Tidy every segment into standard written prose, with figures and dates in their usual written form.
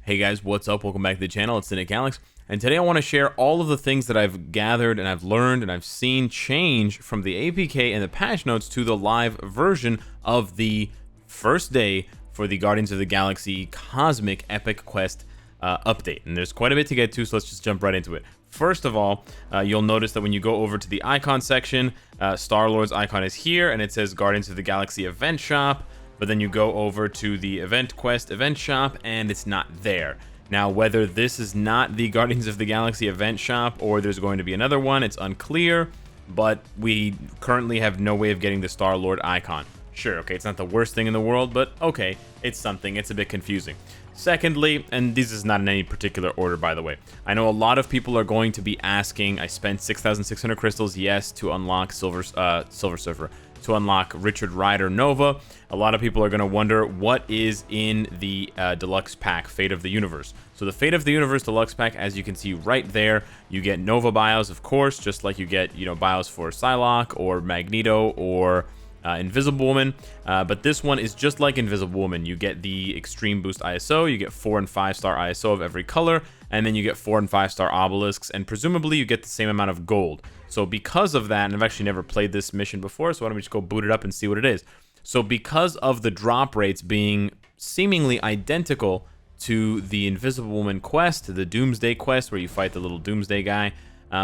Hey guys, what's up? Welcome back to the channel. It's Cynicalex, and today I want to share all of the things that I've gathered and I've learned and I've seen change from the APK and the patch notes to the live version of the first day for the Guardians of the Galaxy Cosmic Epic Quest update. And there's quite a bit to get to, so let's just jump right into it. First of all, you'll notice that when you go over to the icon section, Star-Lord's icon is here, and it says Guardians of the Galaxy Event Shop. But then you go over to the Event Quest Event Shop, and it's not there. Now, whether this is not the Guardians of the Galaxy Event Shop or there's going to be another one, it's unclear. But we currently have no way of getting the Star-Lord icon. Sure, okay, it's not the worst thing in the world, but okay, it's something. It's a bit confusing. Secondly, and this is not in any particular order, by the way, I know a lot of people are going to be asking, I spent 6,600 crystals, yes, to unlock Silver Surfer, to unlock Richard Rider Nova. A lot of people are going to wonder what is in the Deluxe pack, Fate of the Universe. So the Fate of the Universe Deluxe pack, as you can see right there, you get Nova bios, of course, just like you get, bios for Psylocke or Magneto or Invisible Woman, but this one is just like Invisible Woman. You get the Extreme Boost ISO, you get 4 and 5 star ISO of every color, and then you get 4 and 5 star obelisks, and presumably you get the same amount of gold. So because of that, and I've actually never played this mission before, so why don't we just go boot it up and see what it is. So because of the drop rates being seemingly identical to the Invisible Woman quest, to the Doomsday quest where you fight the little Doomsday guy,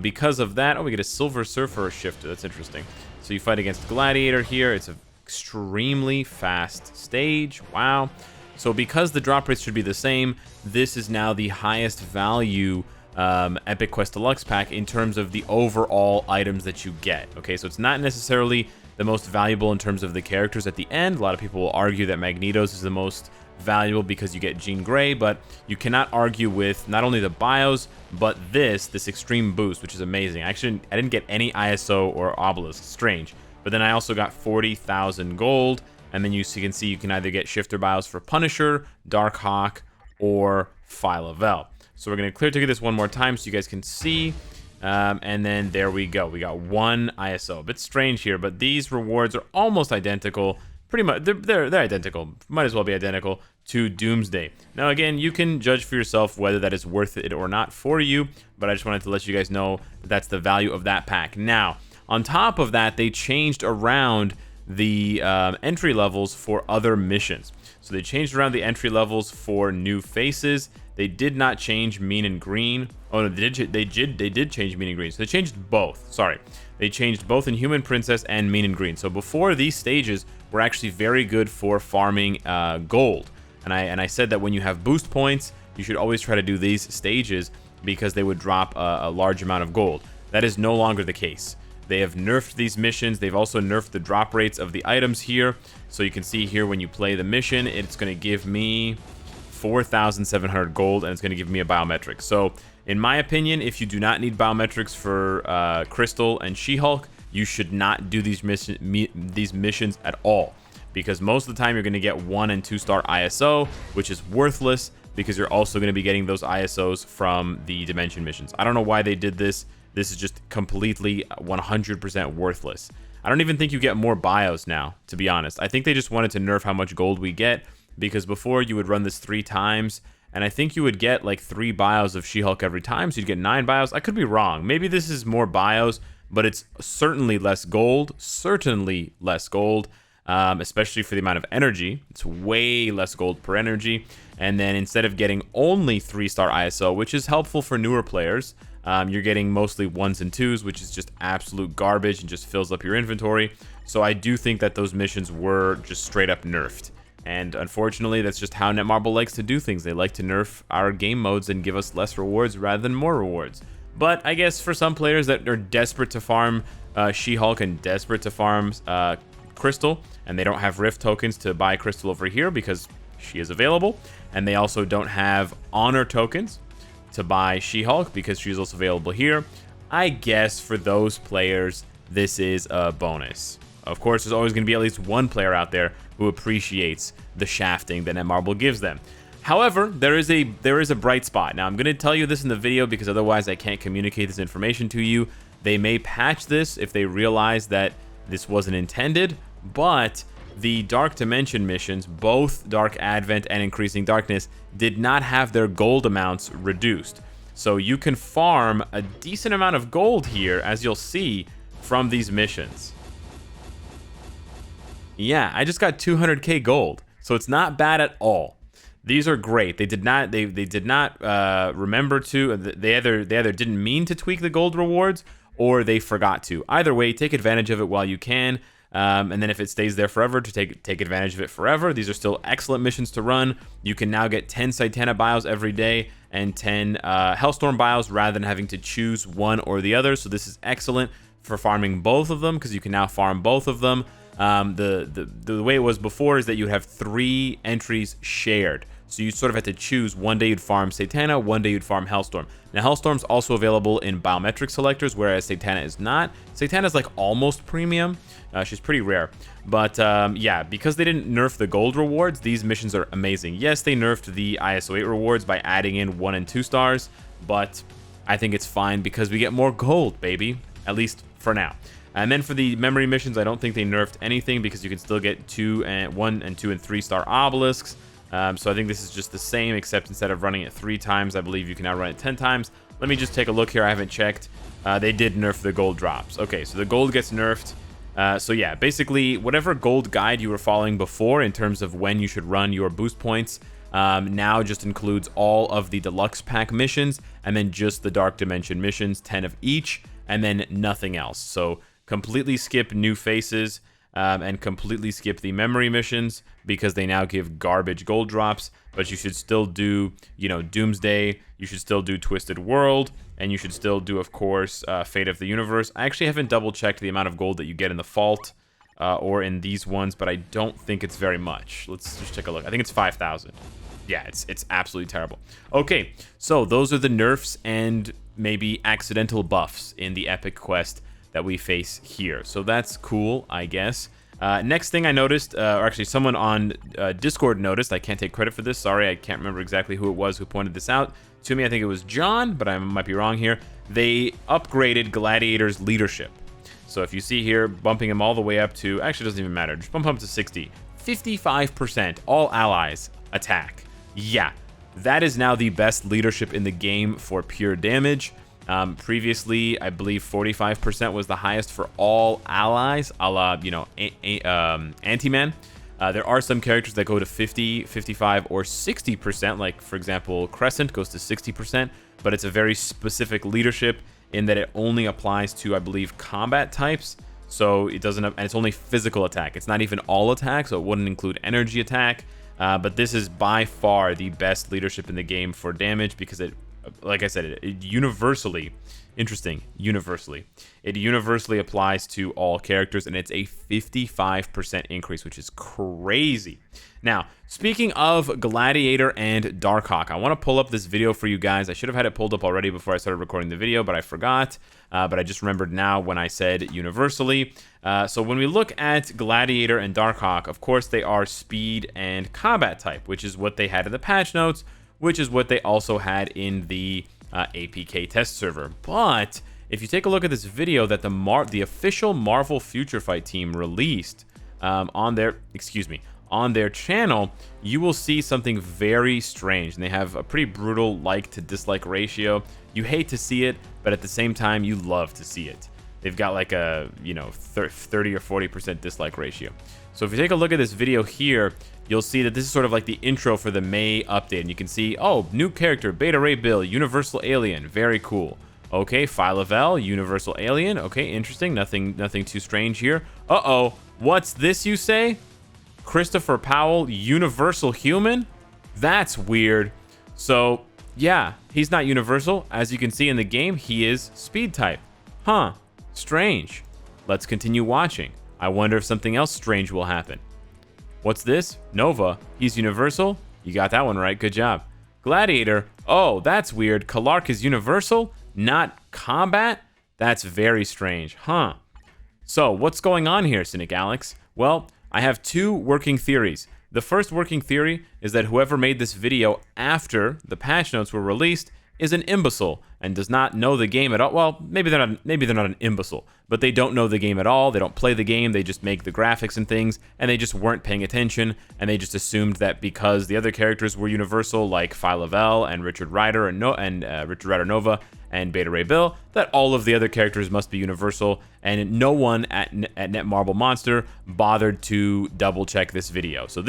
because of that, we get a Silver Surfer shifter. That's interesting. So you fight against Gladiator here. It's an extremely fast stage. Wow. So because the drop rates should be the same, this is now the highest value Epic Quest Deluxe pack in terms of the overall items that you get. Okay, so it's not necessarily the most valuable in terms of the characters at the end. A lot of people will argue that Magneto's is the most valuable because you get Jean Grey, but you cannot argue with not only the bios, but this Extreme Boost, which is amazing. Actually, I didn't get any ISO or obelisk, strange. But then I also got 40,000 gold, and then you can see you can either get shifter bios for Punisher, Darkhawk, or Phyla-Vell. So we're going to clear ticket this one more time so you guys can see. And then there we go. We got one ISO. A bit strange here, but these rewards are almost identical. Pretty much, they're identical. Might as well be identical to Doomsday. Now, again, you can judge for yourself whether that is worth it or not for you, but I just wanted to let you guys know that that's the value of that pack. Now, on top of that, they changed around the entry levels for other missions. So they changed around the entry levels for new faces. They did not change Mean and Green. Oh no, they did change Mean and Green. So they changed both. Sorry, they changed both Inhuman Princess and Mean and Green. So before, these stages were actually very good for farming gold. And I said that when you have boost points, you should always try to do these stages because they would drop a large amount of gold. That is no longer the case. They have nerfed these missions. They've also nerfed the drop rates of the items here. So you can see here when you play the mission, it's going to give me 4,700 gold, and it's going to give me a biometric. So in my opinion, if you do not need biometrics for Crystal and She-Hulk, you should not do these missions at all, because most of the time you're going to get 1 and 2 star ISO, which is worthless because you're also going to be getting those ISOs from the Dimension missions. I don't know why they did this. This is just completely 100% worthless. I don't even think you get more bios now, to be honest. I think they just wanted to nerf how much gold we get, because before you would run this 3 times, and I think you would get like 3 bios of She-Hulk every time, so you'd get 9 bios. I could be wrong. Maybe this is more bios, but it's certainly less gold. Certainly less gold, especially for the amount of energy. It's way less gold per energy. And then instead of getting only 3-star ISO, which is helpful for newer players, you're getting mostly 1s and 2s, which is just absolute garbage and just fills up your inventory. So I do think that those missions were just straight up nerfed. And unfortunately, that's just how Netmarble likes to do things. They like to nerf our game modes and give us less rewards rather than more rewards. But I guess for some players that are desperate to farm She-Hulk and desperate to farm Crystal, and they don't have Rift tokens to buy Crystal over here because she is available, and they also don't have Honor tokens to buy She-Hulk because she's also available here, I guess for those players, this is a bonus. Of course, there's always going to be at least one player out there who appreciates the shafting that Netmarble gives them. However, there is a bright spot. Now, I'm going to tell you this in the video because otherwise I can't communicate this information to you. They may patch this if they realize that this wasn't intended, but the Dark Dimension missions, both Dark Advent and Increasing Darkness, did not have their gold amounts reduced. So you can farm a decent amount of gold here, as you'll see, from these missions. Yeah, I just got 200k gold, so it's not bad at all. These are great. They did not remember to. They either didn't mean to tweak the gold rewards, or they forgot to. Either way, take advantage of it while you can. And then if it stays there forever, to take advantage of it forever. These are still excellent missions to run. You can now get 10 Satana bios every day and 10 Hellstorm bios rather than having to choose one or the other. So this is excellent for farming both of them, because you can now farm both of them. The way it was before is that you have 3 entries shared. So you sort of had to choose. One day you'd farm Satana, one day you'd farm Hellstorm. Now Hellstorm's also available in biometric selectors, whereas Satana is not. Satana's like almost premium. She's pretty rare. But yeah, because they didn't nerf the gold rewards, these missions are amazing. Yes, they nerfed the ISO 8 rewards by adding in 1 and 2 stars, but I think it's fine because we get more gold, baby. At least for now. And then for the memory missions, I don't think they nerfed anything because you can still get 1 and 2 and 3 star obelisks. So I think this is just the same, except instead of running it 3 times, I believe you can now run it 10 times. Let me just take a look here. I haven't checked. They did nerf the gold drops. Okay, so the gold gets nerfed. So yeah, basically whatever gold guide you were following before in terms of when you should run your boost points, now just includes all of the deluxe pack missions and then just the Dark Dimension missions, 10 of each, and then nothing else. So completely skip new faces and completely skip the memory missions because they now give garbage gold drops. But you should still do, you know, Doomsday. You should still do Twisted World, and you should still do, of course, Fate of the Universe. I actually haven't double checked the amount of gold that you get in the Fault or in these ones, but I don't think it's very much. Let's just take a look. I think it's 5,000. Yeah, it's absolutely terrible. Okay, so those are the nerfs and maybe accidental buffs in the epic quest that we face here. So that's cool, I guess. Next thing I noticed, or actually someone on Discord noticed, I can't take credit for this, sorry, I can't remember exactly who it was who pointed this out to me. I think it was John, but I might be wrong here. They upgraded Gladiator's leadership. So if you see here, bumping him all the way up to, actually doesn't even matter, just bump him up to 60. 55% all allies attack. Yeah, that is now the best leadership in the game for pure damage. Previously, I believe 45% was the highest for all allies, a la, you know, Anti-Man. There are some characters that go to 50, 55, or 60%, like, for example, Crescent goes to 60%, but it's a very specific leadership in that it only applies to, I believe, combat types, so it doesn't, and it's only physical attack. It's not even all attack, so it wouldn't include energy attack, but this is by far the best leadership in the game for damage because it, like I said, it universally, interesting, universally. It universally applies to all characters, and it's a 55% increase, which is crazy. Now, speaking of Gladiator and Darkhawk, I want to pull up this video for you guys. I should have had it pulled up already before I started recording the video, but I forgot. But I just remembered now when I said universally. So when we look at Gladiator and Darkhawk, of course, they are speed and combat type, which is what they had in the patch notes, which is what they also had in the APK test server. But if you take a look at this video that the official Marvel Future Fight team released on their channel, you will see something very strange. And they have a pretty brutal like to dislike ratio. You hate to see it, but at the same time, you love to see it. They've got like a, 30 or 40% dislike ratio. So if you take a look at this video here, you'll see that this is sort of like the intro for the May update. And you can see, oh, new character, Beta Ray Bill, Universal Alien, very cool. Okay, Phylavel, Universal Alien, okay, interesting, nothing too strange here. Uh-oh, what's this you say? Christopher Powell, Universal Human? That's weird. So, yeah, he's not universal. As you can see in the game, he is speed type. Huh, strange. Let's continue watching. I wonder if something else strange will happen. What's this? Nova. He's universal? You got that one right. Good job. Gladiator. Oh, that's weird. Kalark is universal, not combat? That's very strange. Huh. So, what's going on here, Cynicalex? Well, I have 2 working theories. The first working theory is that whoever made this video after the patch notes were released is an imbecile and does not know the game at all. Well, maybe they're not an imbecile, but they don't know the game at all. They don't play the game. They just make the graphics and things, and they just weren't paying attention, and they just assumed that because the other characters were universal, like Phyla-Vell and Richard Rider Richard Rider Nova and Beta Ray Bill, that all of the other characters must be universal, and no one at Netmarble Monster bothered to double check this video. So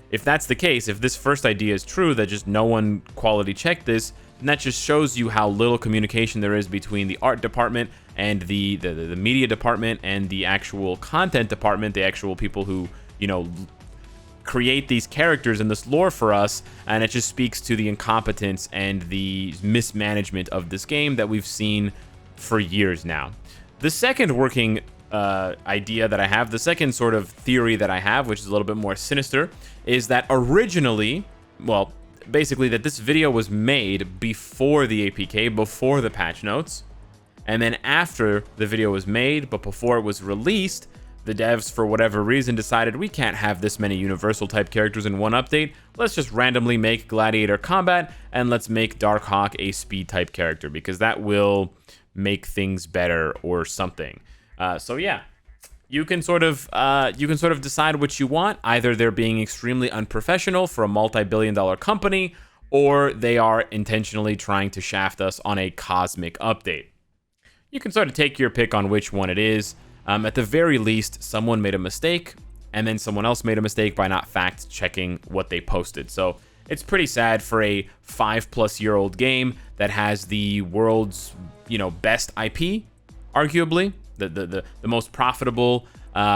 if that's the case, if this first idea is true, that just no one quality checked this, then that just shows you how little communication there is between the art department and the media department and the actual content department, the actual people who, create these characters and this lore for us, and it just speaks to the incompetence and the mismanagement of this game that we've seen for years now. The second working idea that I have, the second sort of theory that I have, which is a little bit more sinister, is that originally, well, basically that this video was made before the APK, before the patch notes, and then after the video was made, but before it was released, the devs, for whatever reason, decided we can't have this many universal type characters in one update. Let's just randomly make Gladiator combat, and let's make Darkhawk a speed type character, because that will make things better or something. So yeah, you can sort of decide what you want. Either they're being extremely unprofessional for a multi-billion-dollar company, or they are intentionally trying to shaft us on a cosmic update. You can sort of take your pick on which one it is. At the very least, someone made a mistake, and then someone else made a mistake by not fact-checking what they posted. So it's pretty sad for a 5-plus-year-old game that has the world's, best IP, arguably, the most profitable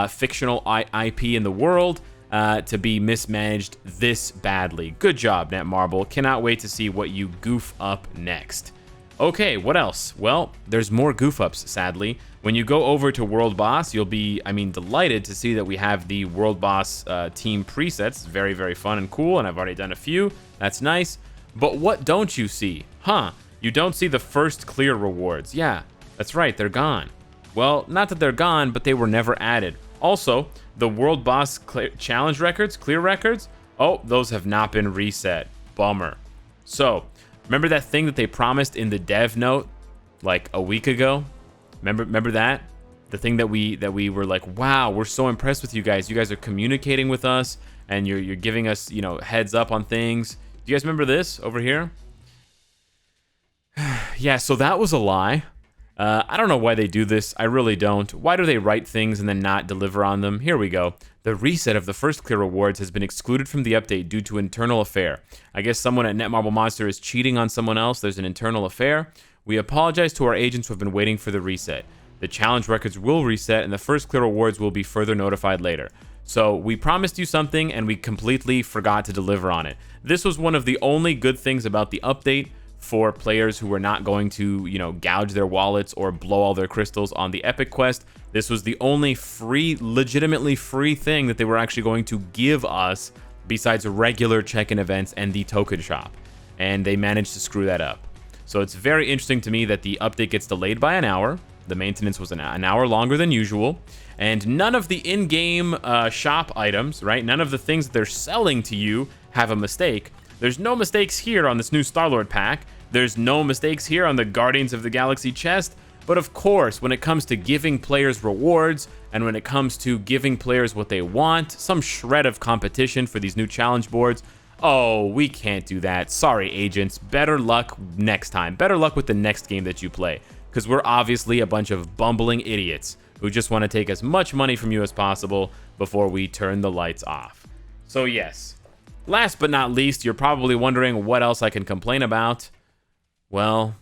fictional IP in the world, to be mismanaged this badly. Good job, Netmarble. Cannot wait to see what you goof up next. Okay, what else? Well, there's more goof-ups, sadly. When you go over to World Boss, you'll be, delighted to see that we have the World Boss team presets. Very, very fun and cool, and I've already done a few. That's nice. But what don't you see? You don't see the first clear rewards. Yeah, that's right, they're gone. Well, not that they're gone, but they were never added. Also, the World Boss challenge records, clear records, those have not been reset. Bummer. So, remember that thing that they promised in the dev note like a week ago? Remember that? The thing that we were like, wow, we're so impressed with you guys. You guys are communicating with us, and you're giving us, heads up on things. Do you guys remember this over here? Yeah, so that was a lie. I don't know why they do this. I really don't. Why do they write things and then not deliver on them? Here we go. The reset of the first clear rewards has been excluded from the update due to internal affair. I guess someone at Netmarble Monster is cheating on someone else. There's an internal affair. We apologize to our agents who have been waiting for the reset. The challenge records will reset, and the first clear rewards will be further notified later. So we promised you something, and we completely forgot to deliver on it. This was one of the only good things about the update for players who were not going to, gouge their wallets or blow all their crystals on the Epic Quest. This was the only legitimately free thing that they were actually going to give us besides regular check-in events and the token shop. And they managed to screw that up. So it's very interesting to me that the update gets delayed by an hour. The maintenance was an hour longer than usual. And none of the in-game shop items, right? None of the things that they're selling to you have a mistake. There's no mistakes here on this new Star-Lord pack. There's no mistakes here on the Guardians of the Galaxy chest. But of course, when it comes to giving players rewards, and when it comes to giving players what they want, some shred of competition for these new challenge boards, we can't do that. Sorry, agents. Better luck next time. Better luck with the next game that you play. Because we're obviously a bunch of bumbling idiots who just want to take as much money from you as possible before we turn the lights off. So yes. Last but not least, you're probably wondering what else I can complain about. Well,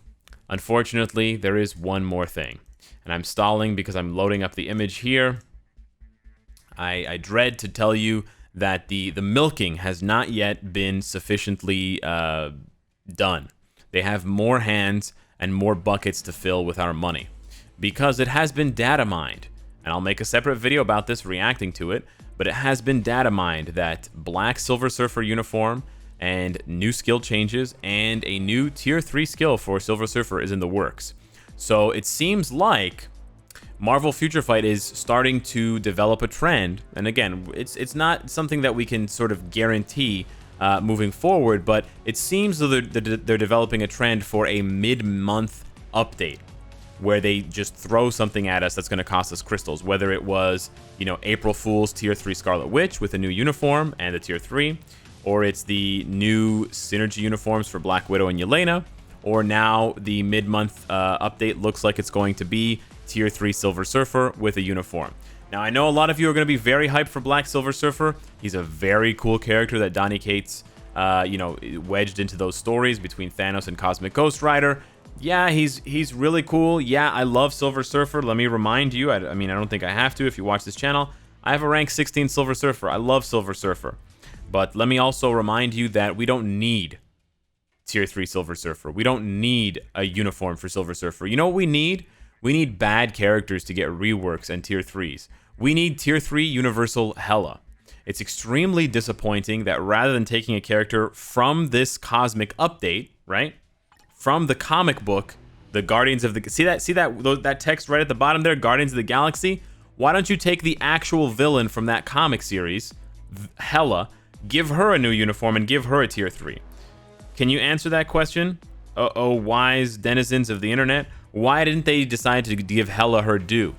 unfortunately, there is one more thing. And I'm stalling because I'm loading up the image here. I dread to tell you that the milking has not yet been sufficiently done. They have more hands and more buckets to fill with our money. Because it has been data mined. And I'll make a separate video about this reacting to it. But it has been data mined that black Silver Surfer uniform and new skill changes and a new tier 3 skill for Silver Surfer is in the works. So it seems like Marvel Future Fight is starting to develop a trend. And again, it's not something that we can sort of guarantee, moving forward, but it seems that they're developing a trend for a mid-month update where they just throw something at us that's going to cost us crystals, whether it was, you know, April Fool's Tier 3 Scarlet Witch with a new uniform and a Tier 3, or it's the new Synergy uniforms for Black Widow and Yelena, or now the mid-month update looks like it's going to be Tier 3 Silver Surfer with a uniform. Now, I know a lot of you are going to be very hyped for Black Silver Surfer. He's a very cool character that Donny Cates, you know, wedged into those stories between Thanos and Cosmic Ghost Rider. Yeah, he's really cool. Yeah, I love Silver Surfer. Let me remind you, I mean, I don't think I have to if you watch this channel. I have a rank 16 Silver Surfer. I love Silver Surfer. But let me also remind you that we don't need Tier 3 Silver Surfer. We don't need a uniform for Silver Surfer. You know what we need? We need bad characters to get reworks and Tier 3s. We need Tier 3 Universal Hela. It's extremely disappointing that rather than taking a character from this cosmic update, right? From the comic book, the Guardians of the... See that text right at the bottom there? Guardians of the Galaxy? Why don't you take the actual villain from that comic series, Hela, give her a new uniform and give her a Tier 3? Can you answer that question? Oh, wise denizens of the internet. Why didn't they decide to give Hela her due?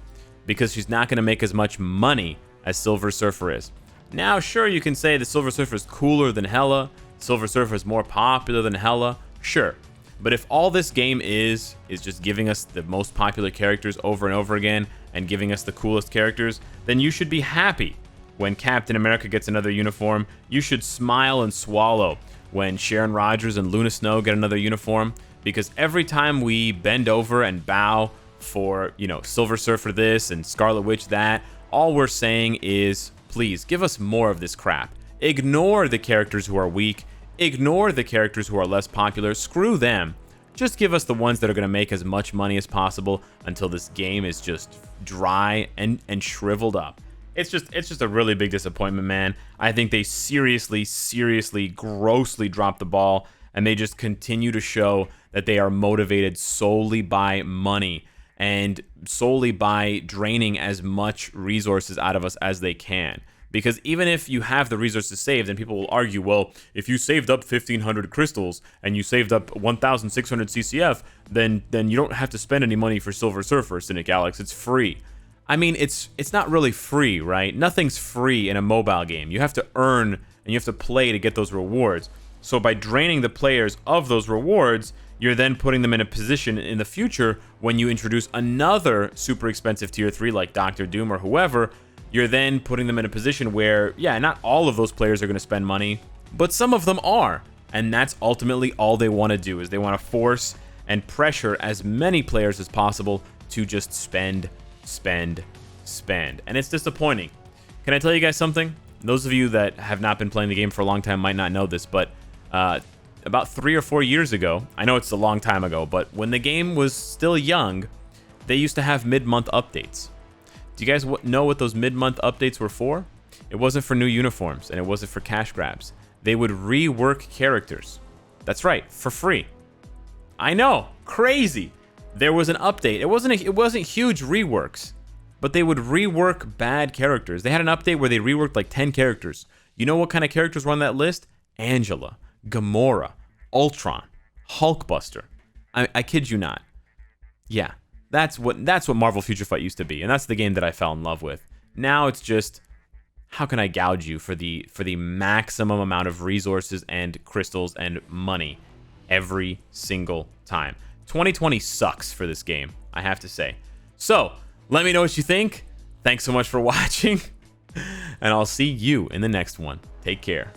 Because she's not going to make as much money as Silver Surfer is. Now, sure, you can say the Silver Surfer is cooler than Hela. Silver Surfer is more popular than Hela. Sure. But if all this game is just giving us the most popular characters over and over again and giving us the coolest characters, then you should be happy when Captain America gets another uniform. You should smile and swallow when Sharon Rogers and Luna Snow get another uniform, because every time we bend over and bow for, you know, Silver Surfer this and Scarlet Witch that, all we're saying is, please give us more of this crap. Ignore the characters who are weak. Ignore the characters who are less popular. Screw them. Just give us the ones that are going to make as much money as possible until this game is just dry and shriveled up. It's just a really big disappointment, man. I think they seriously, grossly dropped the ball, and they just continue to show that they are motivated solely by money and solely by draining as much resources out of us as they can. Because even if you have the resources saved, and people will argue, well, if you saved up 1,500 crystals and you saved up 1,600 CCF, then you don't have to spend any money for Silver Surfer, Cynicalex. It's free. I mean, it's not really free, right? Nothing's free in a mobile game. You have to earn and you have to play to get those rewards. So by draining the players of those rewards, you're then putting them in a position in the future when you introduce another super expensive Tier 3 like Doctor Doom or whoever. You're then putting them in a position where, yeah, not all of those players are going to spend money, but some of them are. And that's ultimately all they want to do, is they want to force and pressure as many players as possible to just spend. And it's disappointing. Can I tell you guys something? Those of you that have not been playing the game for a long time might not know this, but about 3 or 4 years ago, I know it's a long time ago, but when the game was still young, they used to have mid-month updates. Do you guys know what those mid-month updates were for? It wasn't for new uniforms, and it wasn't for cash grabs. They would rework characters. That's right, for free. I know, crazy. There was an update. It wasn't huge reworks, but they would rework bad characters. They had an update where they reworked like 10 characters. You know what kind of characters were on that list? Angela, Gamora, Ultron, Hulkbuster. I kid you not. Yeah. That's what Marvel Future Fight used to be, and that's the game that I fell in love with. Now it's just, how can I gouge you for the maximum amount of resources and crystals and money every single time? 2020 sucks for this game, I have to say. So, let me know what you think. Thanks so much for watching, and I'll see you in the next one. Take care.